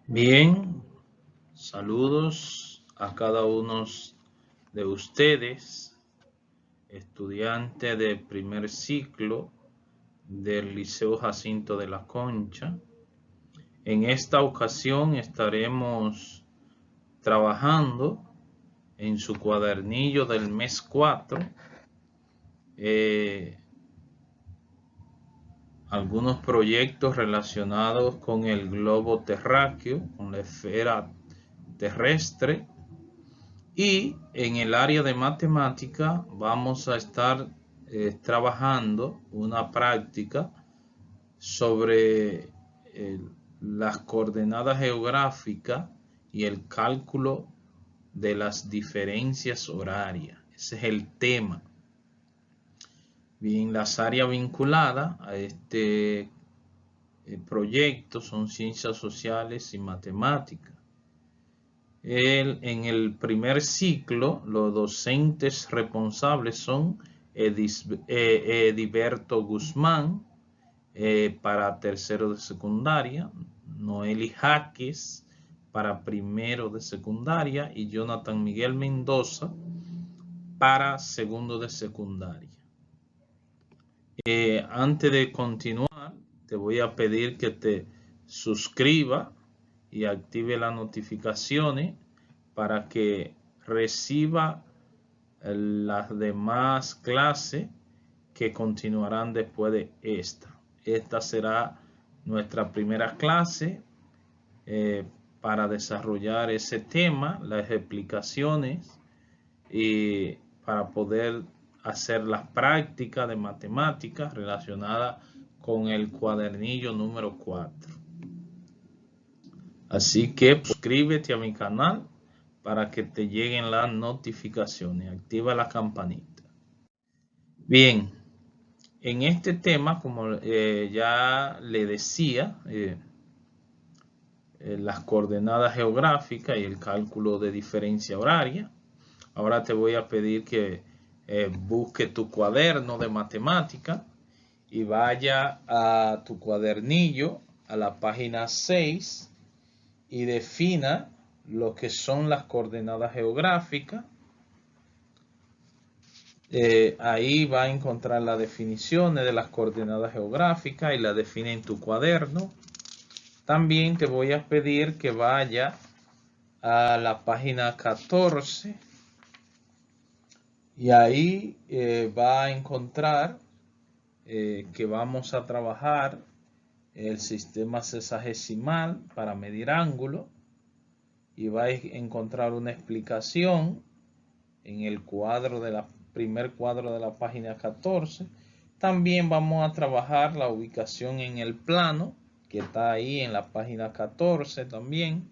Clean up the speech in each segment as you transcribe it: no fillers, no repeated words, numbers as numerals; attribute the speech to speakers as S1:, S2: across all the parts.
S1: Bien, saludos a cada uno de ustedes, estudiantes de primer ciclo del Liceo Jacinto de la Concha. En esta ocasión estaremos trabajando en su cuadernillo del mes 4 algunos proyectos relacionados con el globo terráqueo, con la esfera terrestre. Y en el área de matemática vamos a estar trabajando una práctica sobre las coordenadas geográficas y el cálculo de las diferencias horarias. Ese es el tema. Bien, las áreas vinculadas a este proyecto son ciencias sociales y matemáticas. En el primer ciclo, los docentes responsables son Ediberto Guzmán para tercero de secundaria, Noeli Jaques para primero de secundaria y Jonathan Miguel Mendoza para segundo de secundaria. Antes de continuar, te voy a pedir que te suscribas y active las notificaciones para que reciba las demás clases que continuarán después de esta. Esta será nuestra primera clase para desarrollar ese tema, las explicaciones y para poder hacer las prácticas de matemáticas relacionadas con el cuadernillo número 4. Así que suscríbete a mi canal para que te lleguen las notificaciones. Activa la campanita. Bien, en este tema, como ya le decía, las coordenadas geográficas y el cálculo de diferencia horaria. Ahora te voy a pedir que busque tu cuaderno de matemática y vaya a tu cuadernillo, a la página 6 y defina lo que son las coordenadas geográficas. Ahí va a encontrar las definiciones de las coordenadas geográficas y las define en tu cuaderno. También te voy a pedir que vaya a la página 14 y ahí va a encontrar que vamos a trabajar el sistema sesagesimal para medir ángulo y va a encontrar una explicación en el primer cuadro de la página 14. También vamos a trabajar la ubicación en el plano que está ahí en la página 14 también,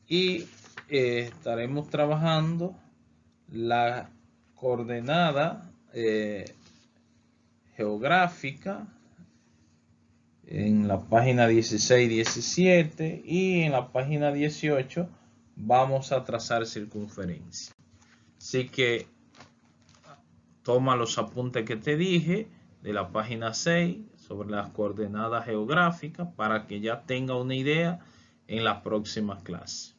S1: y estaremos trabajando la coordenada geográfica en la página 16 y 17, y en la página 18 vamos a trazar circunferencia. Así que toma los apuntes que te dije de la página 6 sobre las coordenadas geográficas para que ya tenga una idea en la próxima clase.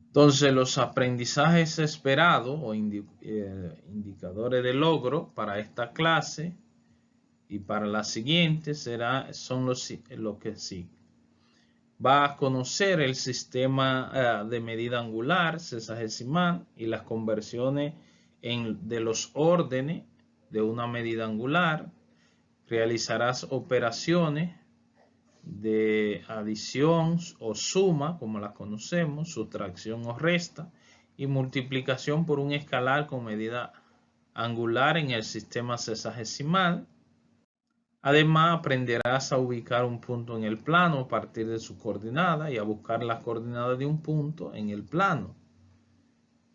S1: Entonces, los aprendizajes esperados o indicadores de logro para esta clase y para la siguiente son los que siguen. Va a conocer el sistema de medida angular, sesagesimal y las conversiones de los órdenes de una medida angular. Realizarás operaciones de adición o suma, como las conocemos, sustracción o resta, y multiplicación por un escalar con medida angular en el sistema sesagesimal. Además, aprenderás a ubicar un punto en el plano a partir de su coordenada y a buscar las coordenadas de un punto en el plano.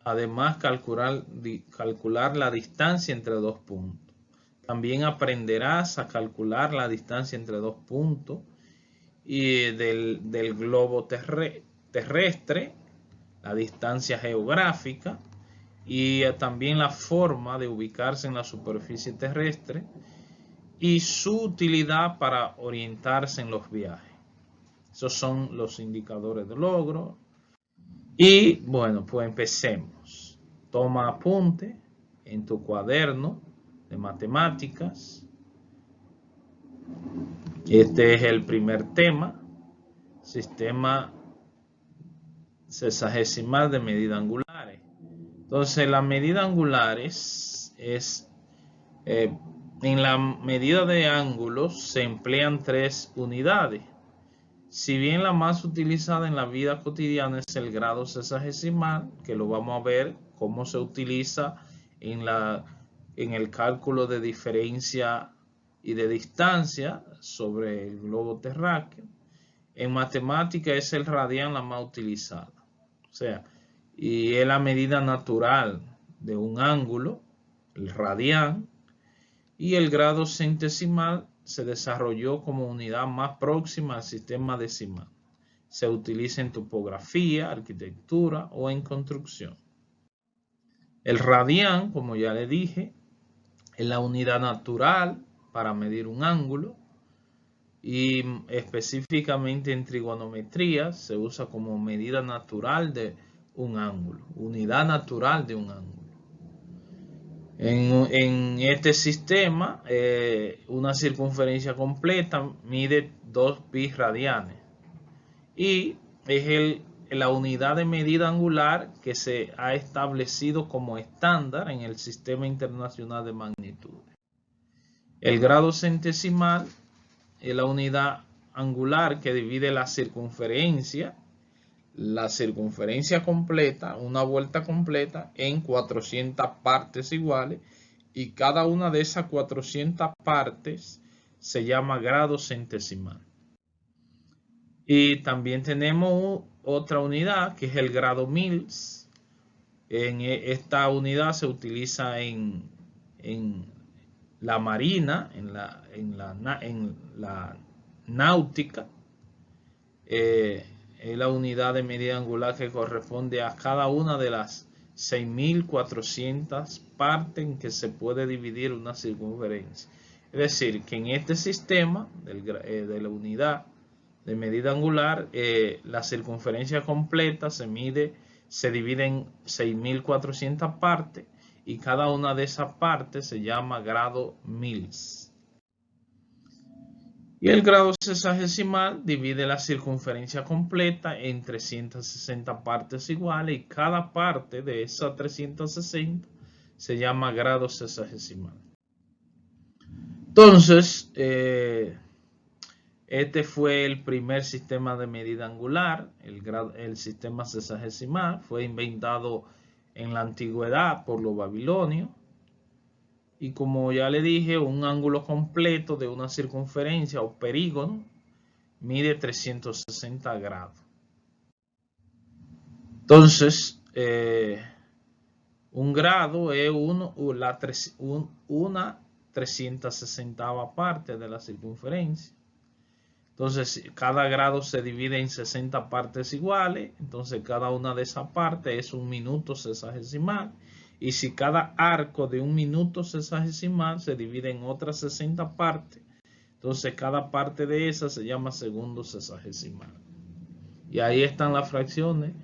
S1: Además, calcular la distancia entre dos puntos. También aprenderás a calcular la distancia entre dos puntos y del globo terrestre, la distancia geográfica y también la forma de ubicarse en la superficie terrestre y su utilidad para orientarse en los viajes. Esos son los indicadores de logro. Y bueno, pues empecemos. Toma apunte en tu cuaderno de matemáticas. Este es el primer tema, sistema sexagesimal de medidas angulares. Entonces, la medida angulares en la medida de ángulos se emplean 3 unidades. Si bien la más utilizada en la vida cotidiana es el grado sexagesimal, que lo vamos a ver cómo se utiliza en el cálculo de diferencia y de distancia sobre el globo terráqueo. En matemática es el radián la más utilizada. O sea, y es la medida natural de un ángulo, el radián, y el grado centesimal se desarrolló como unidad más próxima al sistema decimal. Se utiliza en topografía, arquitectura o en construcción. El radián, como ya le dije, es la unidad natural para medir un ángulo y específicamente en trigonometría se usa como medida natural de un ángulo, unidad natural de un ángulo. En este sistema, una circunferencia completa mide 2 pi radianes y es la unidad de medida angular que se ha establecido como estándar en el Sistema Internacional de Magnitudes. El grado centesimal es la unidad angular que divide la circunferencia completa, una vuelta completa, en 400 partes iguales, y cada una de esas 400 partes se llama grado centesimal. Y también tenemos otra unidad que es el grado Mills. Esta unidad se utiliza en la marina, en la náutica. Es la unidad de medida angular que corresponde a cada una de las 6.400 partes en que se puede dividir una circunferencia. Es decir, que en este sistema de la unidad de medida angular, la circunferencia completa se divide en 6.400 partes y cada una de esas partes se llama grado Mills. Y el grado sexagesimal divide la circunferencia completa en 360 partes iguales y cada parte de esas 360 se llama grado sexagesimal. Entonces, este fue el primer sistema de medida angular, el sistema sexagesimal. Fue inventado en la antigüedad por los babilonios. Y como ya le dije, un ángulo completo de una circunferencia o perígono mide 360 grados. Entonces, un grado es una 360ª parte de la circunferencia. Entonces, cada grado se divide en 60 partes iguales. Entonces, cada una de esas partes es un minuto sexagesimal. Y si cada arco de un minuto sexagesimal se divide en otras 60 partes, entonces cada parte de esas se llama segundo sexagesimal. Y ahí están las fracciones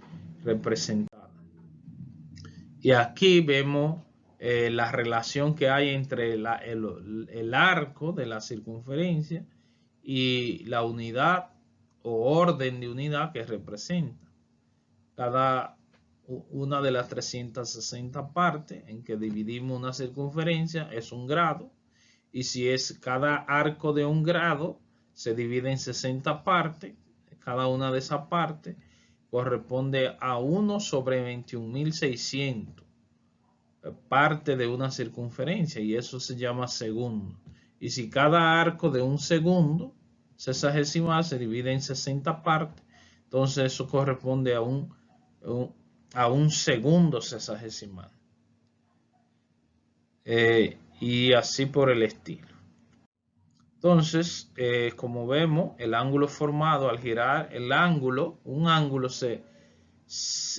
S1: representadas. Y aquí vemos la relación que hay entre el arco de la circunferencia y la unidad o orden de unidad que representa. Cada una de las 360 partes en que dividimos una circunferencia es un grado, y si es cada arco de un grado se divide en 60 partes, cada una de esas partes corresponde a 1 sobre 21.600 parte de una circunferencia, y eso se llama segundo. Y si cada arco de un segundo sexagesimal se divide en 60 partes, entonces eso corresponde a un segundo sexagesimal. Y así por el estilo. Entonces, como vemos, el ángulo formado al girar un ángulo se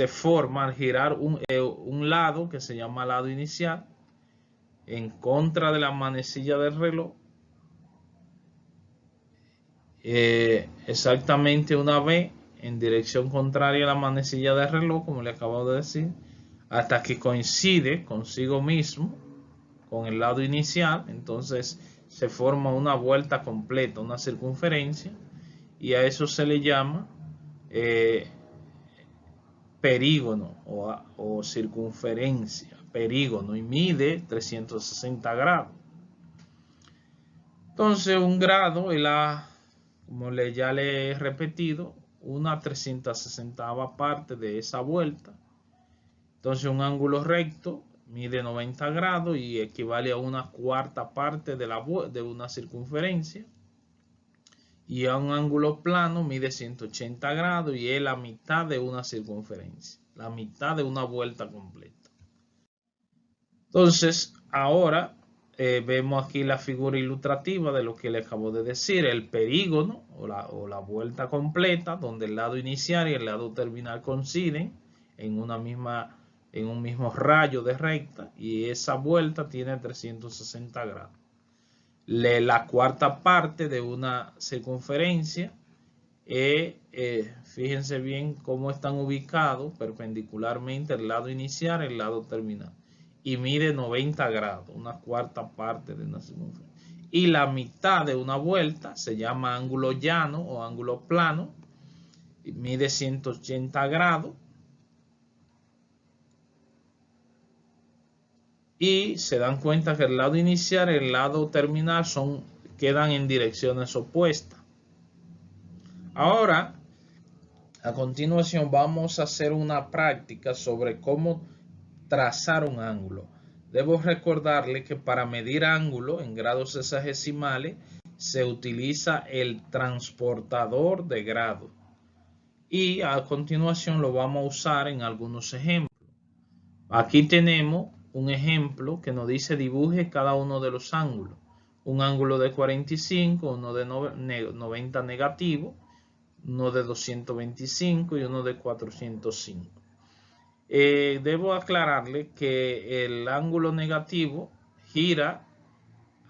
S1: forma al girar un lado que se llama lado inicial en contra de la manecilla del reloj, exactamente una vez en dirección contraria a la manecilla del reloj, como le acabo de decir, hasta que coincide consigo mismo con el lado inicial. Entonces se forma una vuelta completa, una circunferencia, y a eso se le llama perígono o circunferencia, perígono, y mide 360 grados. Entonces un grado es como ya le he repetido, una 360ª parte de esa vuelta. Entonces un ángulo recto mide 90 grados y equivale a una cuarta parte de una circunferencia. Y a un ángulo plano mide 180 grados y es la mitad de una circunferencia, la mitad de una vuelta completa. Entonces, ahora vemos aquí la figura ilustrativa de lo que le acabo de decir, el perígono o la vuelta completa, donde el lado inicial y el lado terminal coinciden en un mismo rayo de recta, y esa vuelta tiene 360 grados. La cuarta parte de una circunferencia, fíjense bien cómo están ubicados perpendicularmente el lado inicial y el lado terminal, y mide 90 grados, una cuarta parte de una circunferencia. Y la mitad de una vuelta se llama ángulo llano o ángulo plano, y mide 180 grados. Y se dan cuenta que el lado inicial y el lado terminal quedan en direcciones opuestas. Ahora, a continuación, vamos a hacer una práctica sobre cómo trazar un ángulo. Debo recordarle que para medir ángulo en grados sexagesimales se utiliza el transportador de grado. Y a continuación lo vamos a usar en algunos ejemplos. Aquí tenemos un ejemplo que nos dice dibuje cada uno de los ángulos. Un ángulo de 45, uno de 90 negativo, uno de 225 y uno de 405. Debo aclararle que el ángulo negativo gira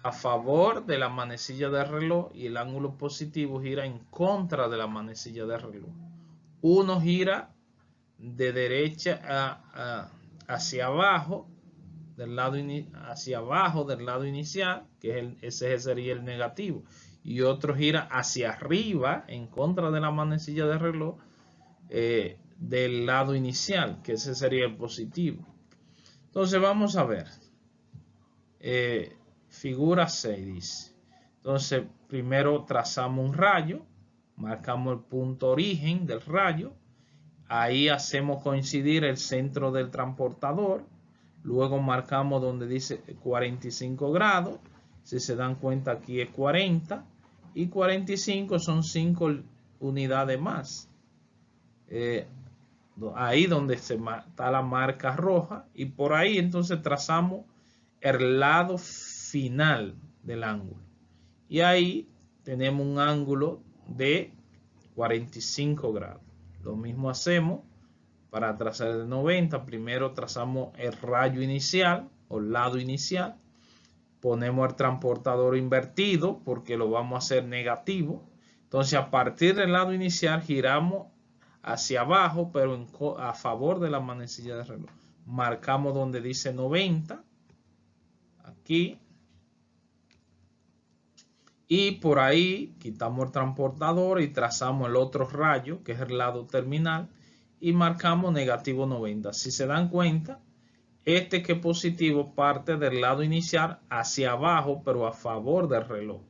S1: a favor de la manecilla del reloj y el ángulo positivo gira en contra de la manecilla del reloj. Uno gira de derecha hacia abajo del lado inicial, que ese sería el negativo, y otro gira hacia arriba en contra de la manecilla del reloj del lado inicial, que ese sería el positivo. Entonces vamos a ver figura 6 dice. Entonces primero trazamos un rayo, marcamos el punto origen del rayo, ahí hacemos coincidir el centro del transportador. Luego marcamos donde dice 45 grados. Si se dan cuenta, aquí es 40. Y 45 son 5 unidades más. Ahí donde está la marca roja. Y por ahí entonces trazamos el lado final del ángulo. Y ahí tenemos un ángulo de 45 grados. Lo mismo hacemos para trazar el 90. Primero trazamos el rayo inicial o lado inicial. Ponemos el transportador invertido porque lo vamos a hacer negativo. Entonces a partir del lado inicial giramos hacia abajo, pero a favor de la manecilla del reloj. Marcamos donde dice 90. Aquí. Y por ahí quitamos el transportador y trazamos el otro rayo, que es el lado terminal, y marcamos negativo 90. Si se dan cuenta, este que es positivo parte del lado inicial hacia abajo, pero a favor del reloj.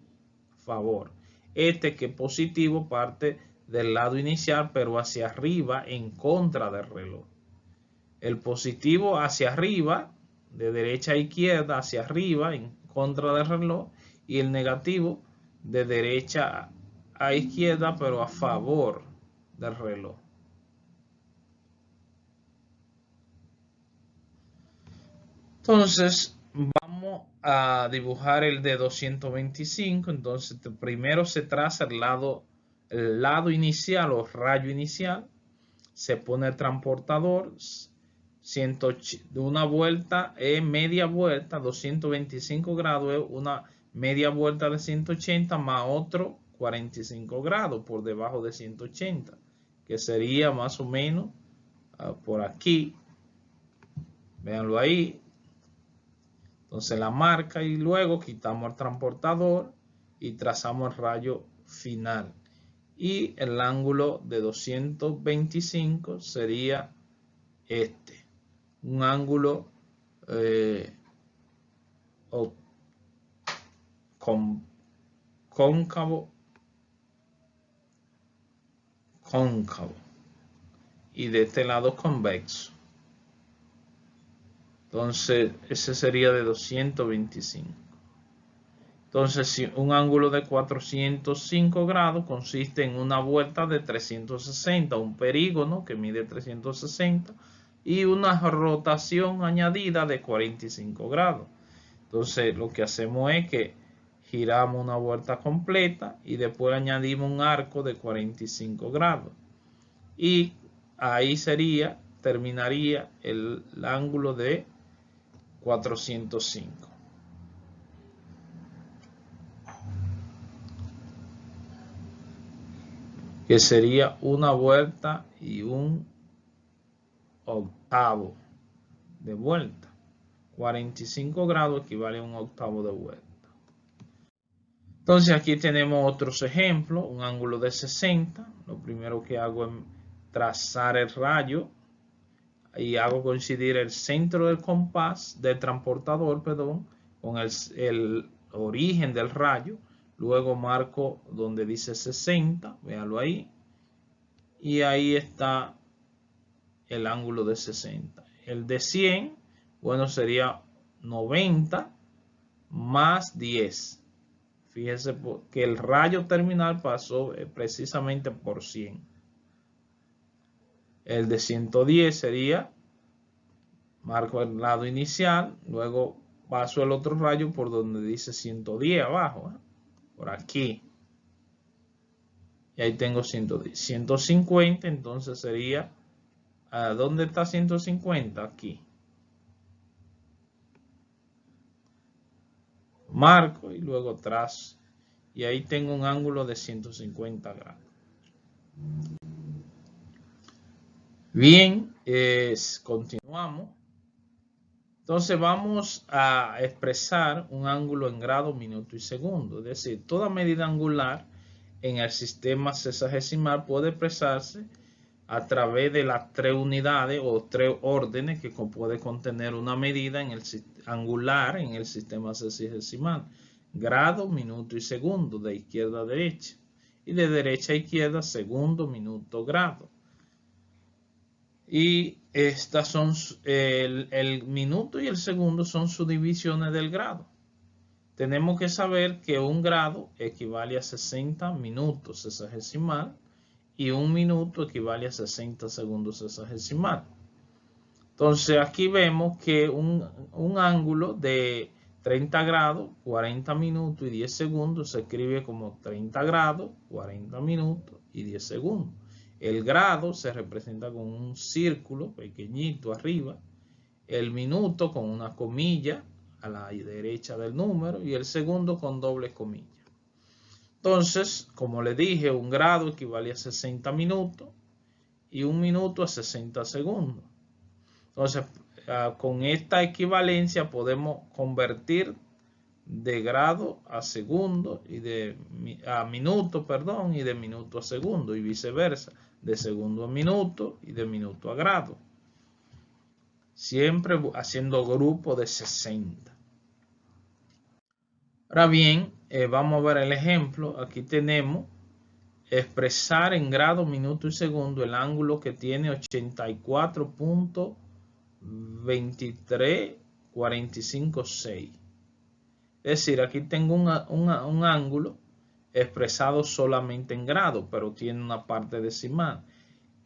S1: Favor. Este que es positivo parte del lado inicial, pero hacia arriba en contra del reloj. El positivo hacia arriba, de derecha a izquierda, hacia arriba en contra del reloj, y el negativo de derecha a izquierda, pero a favor del reloj. Entonces vamos a dibujar el de 225. Entonces primero se traza el lado inicial o rayo inicial, se pone el transportador, de una vuelta es media vuelta, 225 grados es una media vuelta de 180 más otro 45 grados por debajo de 180, que sería más o menos por aquí. Véanlo ahí. Entonces la marca y luego quitamos el transportador y trazamos el rayo final. Y el ángulo de 225 sería este. Un ángulo cóncavo y de este lado convexo. Entonces ese sería de 225. Entonces si un ángulo de 405 grados consiste en una vuelta de 360, un perígono que mide 360 y una rotación añadida de 45 grados. Entonces lo que hacemos es que giramos una vuelta completa y después añadimos un arco de 45 grados. Y ahí terminaría el ángulo de 405. Que sería una vuelta y un octavo de vuelta. 45 grados equivale a un octavo de vuelta. Entonces aquí tenemos otros ejemplos, un ángulo de 60. Lo primero que hago es trazar el rayo y hago coincidir el centro del compás del transportador, con el origen del rayo. Luego marco donde dice 60, véanlo ahí. Y ahí está el ángulo de 60. El de 100, bueno, sería 90 más 10. Fíjense que el rayo terminal pasó precisamente por 100. El de 110 sería, marco el lado inicial, luego paso el otro rayo por donde dice 110 abajo, por aquí. Y ahí tengo 110. 150, entonces sería, ¿dónde está 150? Aquí. Marco y luego trazo. Y ahí tengo un ángulo de 150 grados. Bien, continuamos. Entonces vamos a expresar un ángulo en grado, minuto y segundo. Es decir, toda medida angular en el sistema sexagesimal puede expresarse a través de las 3 unidades o 3 órdenes que puede contener una medida angular en el sistema sexagesimal. Grado, minuto y segundo, de izquierda a derecha. Y de derecha a izquierda, segundo, minuto, grado. Y estas son el minuto y el segundo son subdivisiones del grado. Tenemos que saber que un grado equivale a 60 minutos sexagesimal y un minuto equivale a 60 segundos sexagesimal. Entonces aquí vemos que un ángulo de 30 grados, 40 minutos y 10 segundos se escribe como 30 grados, 40 minutos y 10 segundos. El grado se representa con un círculo pequeñito arriba, el minuto con una comilla a la derecha del número y el segundo con doble comilla. Entonces, como le dije, un grado equivale a 60 minutos y un minuto a 60 segundos. Entonces, con esta equivalencia podemos convertir de grado a segundo y a minuto, y de minuto a segundo y viceversa, de segundo a minuto y de minuto a grado. Siempre haciendo grupo de 60. Ahora bien, vamos a ver el ejemplo. Aquí tenemos expresar en grado, minuto y segundo el ángulo que tiene 84.23456. Es decir, aquí tengo un ángulo expresado solamente en grado, pero tiene una parte decimal.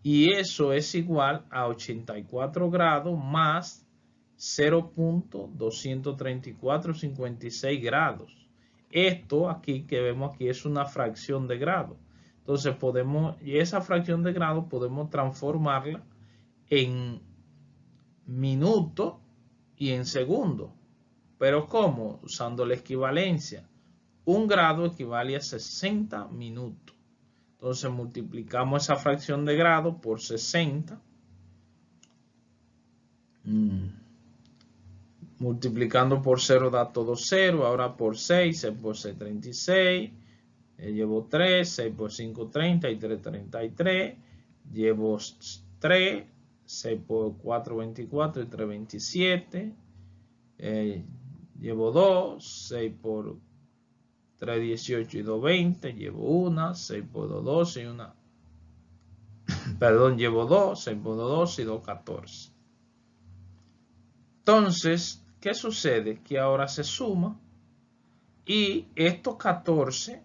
S1: Y eso es igual a 84 grados más 0.23456 grados. Esto aquí que vemos aquí es una fracción de grado. Entonces y esa fracción de grado podemos transformarla en minuto y en segundo. ¿Pero cómo? Usando la equivalencia. un grado equivale a 60 minutos. Entonces multiplicamos esa fracción de grado por 60. Multiplicando por 0 da todo 0. Ahora por 6, 6 por 6, 36. Llevo 3, 6 por 5, 30 y 3, 33. Llevo 3, 6 por 4, 24 y 3, 27. Llevo 2, 6 por 3, 18 y 2, 20. Llevo 1, 6 por 2, 12 y 1. Perdón, llevo 2, 6 por 2, 12 y 2, 14. Entonces, ¿qué sucede? Que ahora se suma y estos 14,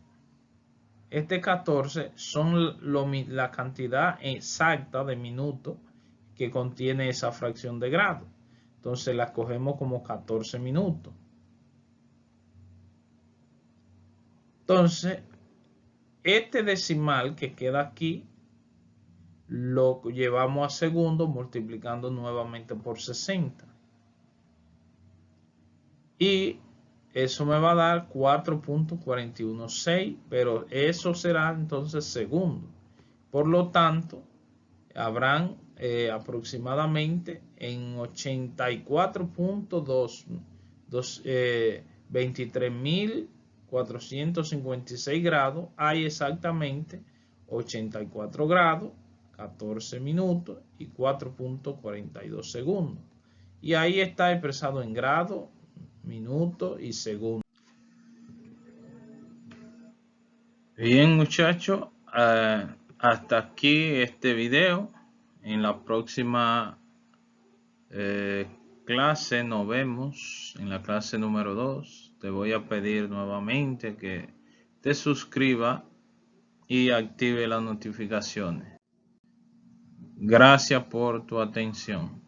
S1: este 14 son la cantidad exacta de minutos que contiene esa fracción de grado. Entonces la cogemos como 14 minutos. Entonces, este decimal que queda aquí lo llevamos a segundo multiplicando nuevamente por 60. Y eso me va a dar 4.416, pero eso será entonces segundo. Por lo tanto, habrán aproximadamente en 23.456 grados, hay exactamente 84 grados, 14 minutos y 4.42 segundos. Y ahí está expresado en grados, minutos y segundos. Bien, muchachos, hasta aquí este video. En la próxima clase nos vemos, en la clase número 2. Te voy a pedir nuevamente que te suscribas y active las notificaciones. Gracias por tu atención.